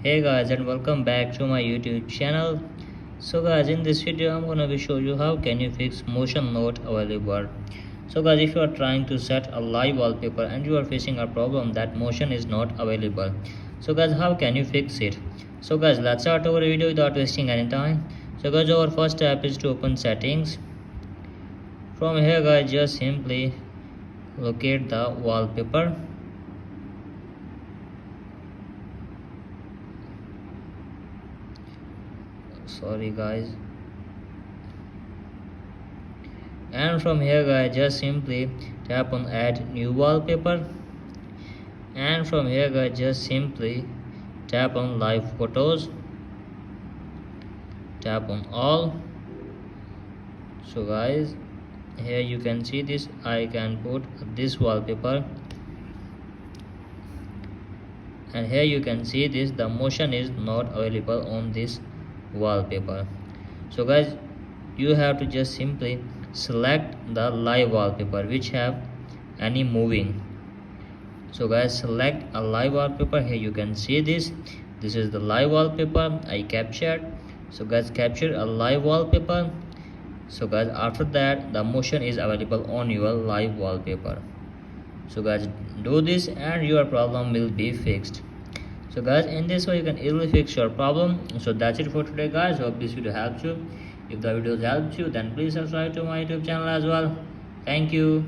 Hey guys, and welcome back to my YouTube channel. So guys, in this video I'm gonna be show you how can you fix motion not available. So guys, if you are trying to set a live wallpaper and you are facing a problem that motion is not available, so guys, how can you fix it? So guys, let's start our video without wasting any time. So guys, our first step is to open settings. From here guys, just simply locate the wallpaper. Sorry guys. And from here guys, just simply tap on add new wallpaper. And from here guys, just simply tap on live photos, tap on all. So guys, here you can see this, I can put this wallpaper, and here you can see this, the motion is not available on this wallpaper. So guys, you have to just simply select the live wallpaper which have any moving. So guys, select a live wallpaper. Here you can see this is the live wallpaper I captured. So guys, capture a live wallpaper. So guys, after that the motion is available on your live wallpaper. So guys, do this and your problem will be fixed. So guys, in this way you can easily fix your problem. So that's it for today guys. Hope this video helps you. If the video helped you, then please subscribe to my YouTube channel as well. Thank you.